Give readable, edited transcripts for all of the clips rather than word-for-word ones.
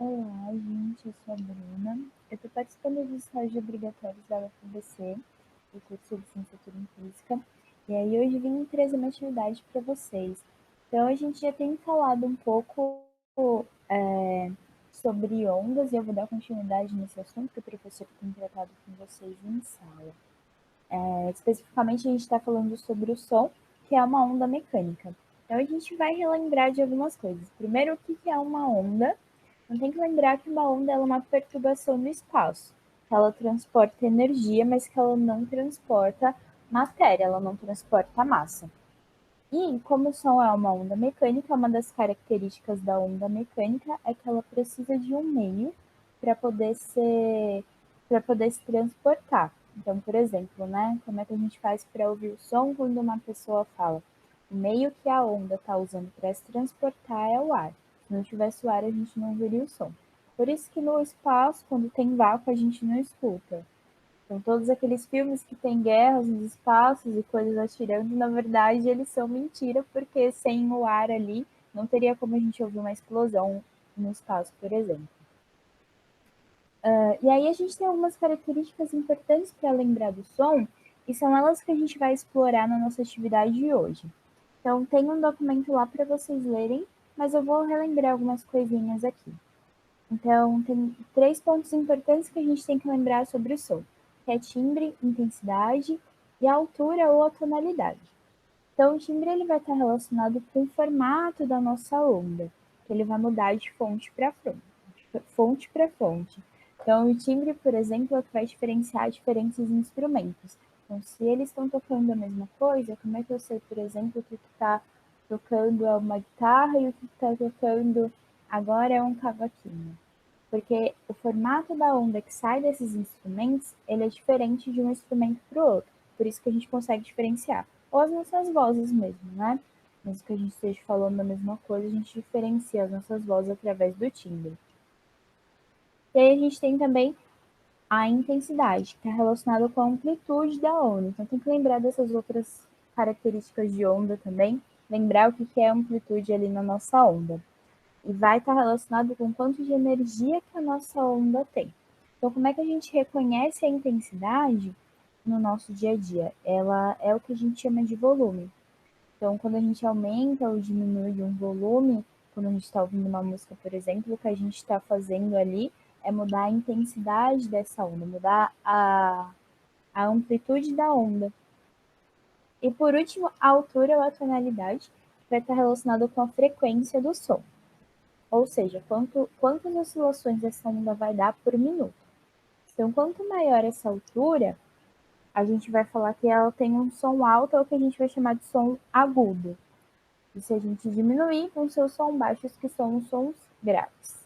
Olá, gente, eu sou a Bruna. Eu estou participando dos estágios obrigatórios da UFABC, do curso de Licenciatura em Física, e aí hoje vim trazer uma atividade para vocês. Então, a gente já tem falado um pouco sobre ondas, e eu vou dar continuidade nesse assunto que o professor tem tratado com vocês em sala. Especificamente, a gente está falando sobre o som, que é uma onda mecânica. Então, a gente vai relembrar de algumas coisas. Primeiro, o que é uma onda? Então, tem que lembrar que uma onda é uma perturbação no espaço. Ela transporta energia, mas que ela não transporta matéria, ela não transporta massa. E como o som é uma onda mecânica, uma das características da onda mecânica é que ela precisa de um meio para poder se transportar. Então, por exemplo, né, como é que a gente faz para ouvir o som quando uma pessoa fala? O meio que a onda está usando para se transportar é o ar. Se não tivesse o ar, a gente não ouviria o som. Por isso que no espaço, quando tem vácuo, a gente não escuta. Então, todos aqueles filmes que tem guerras nos espaços e coisas atirando, na verdade, eles são mentira, porque sem o ar ali, não teria como a gente ouvir uma explosão no espaço, por exemplo. E aí a gente tem algumas características importantes para lembrar do som, e são elas que a gente vai explorar na nossa atividade de hoje. Então, tem um documento lá para vocês lerem, mas eu vou relembrar algumas coisinhas aqui. Então, tem 3 pontos importantes que a gente tem que lembrar sobre o som, que é timbre, intensidade e a altura ou a tonalidade. Então, o timbre ele vai estar relacionado com o formato da nossa onda, que ele vai mudar de fonte para fonte para fonte. Então, o timbre, por exemplo, é o que vai diferenciar diferentes instrumentos. Então, se eles estão tocando a mesma coisa, como é que eu sei, por exemplo, que o que está tocando é uma guitarra e o que está tocando agora é um cavaquinho? Porque o formato da onda que sai desses instrumentos, ele é diferente de um instrumento para o outro. Por isso que a gente consegue diferenciar. Ou as nossas vozes mesmo, né? Mesmo que a gente esteja falando a mesma coisa, a gente diferencia as nossas vozes através do timbre. E aí a gente tem também a intensidade, que está relacionada com a amplitude da onda. Então tem que lembrar dessas outras características de onda também, lembrar o que é amplitude ali na nossa onda. E vai estar relacionado com quanto de energia que a nossa onda tem. Então, como é que a gente reconhece a intensidade no nosso dia a dia? Ela é o que a gente chama de volume. Então, quando a gente aumenta ou diminui um volume, quando a gente está ouvindo uma música, por exemplo, o que a gente está fazendo ali é mudar a intensidade dessa onda, mudar a amplitude da onda. E por último, a altura ou a tonalidade vai estar relacionado com a frequência do som. Ou seja, quantas oscilações essa onda vai dar por minuto. Então, quanto maior essa altura, a gente vai falar que ela tem um som alto, ou o que a gente vai chamar de som agudo. E se a gente diminuir, vão ser os sons baixos, que são os sons graves.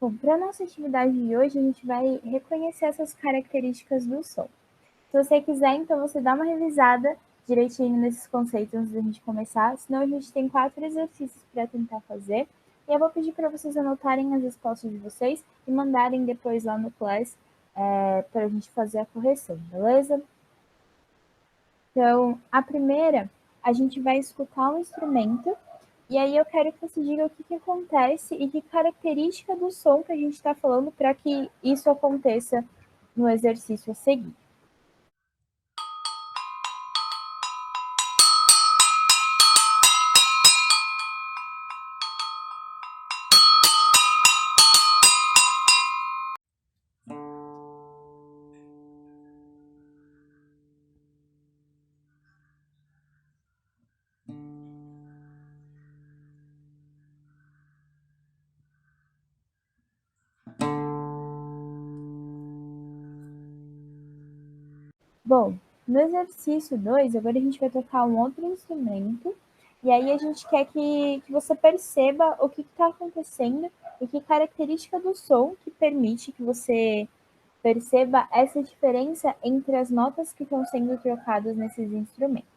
Bom, para a nossa atividade de hoje, a gente vai reconhecer essas características do som. Se você quiser, então, você dá uma revisada direitinho nesses conceitos antes da gente começar, senão a gente tem 4 exercícios para tentar fazer. E eu vou pedir para vocês anotarem as respostas de vocês e mandarem depois lá no Class para a gente fazer a correção, beleza? Então, a primeira, a gente vai escutar um instrumento e aí eu quero que você diga o que acontece e que característica do som que a gente está falando para que isso aconteça no exercício a seguir. Bom, no exercício 2, agora a gente vai tocar um outro instrumento, e aí a gente quer que você perceba o que está acontecendo e que característica do som que permite que você perceba essa diferença entre as notas que estão sendo trocadas nesses instrumentos.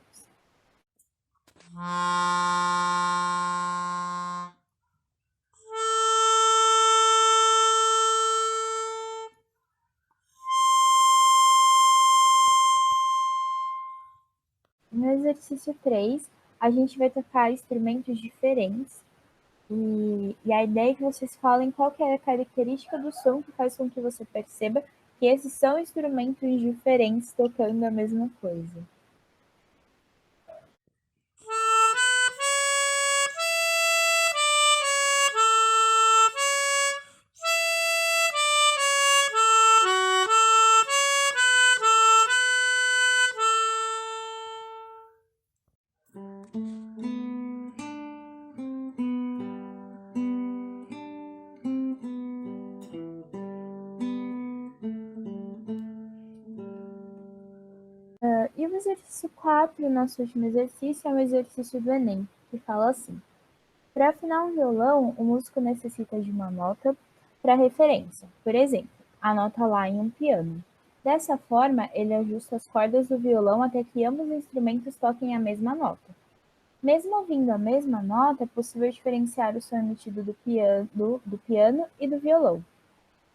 No exercício 3, a gente vai tocar instrumentos diferentes. E a ideia é que vocês falem qual que é a característica do som que faz com que você perceba que esses são instrumentos diferentes tocando a mesma coisa. E o exercício 4, nosso último exercício, é um exercício do Enem, que fala assim: para afinar um violão, o músico necessita de uma nota para referência, por exemplo, a nota Lá em um piano. Dessa forma, ele ajusta as cordas do violão até que ambos os instrumentos toquem a mesma nota. Mesmo ouvindo a mesma nota, é possível diferenciar o som emitido do piano e do violão.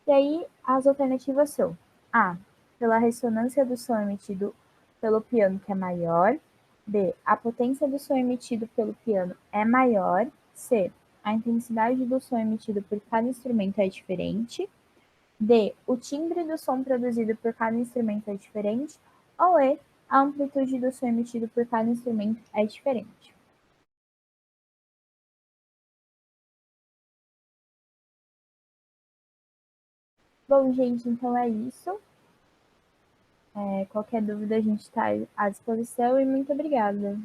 E aí, as alternativas são: A, pela ressonância do som emitido pelo piano, que é maior. B, a potência do som emitido pelo piano é maior. C, a intensidade do som emitido por cada instrumento é diferente. D, o timbre do som produzido por cada instrumento é diferente. Ou E, a amplitude do som emitido por cada instrumento é diferente. Bom, gente, então é isso. Qualquer dúvida a gente está à disposição e muito obrigada.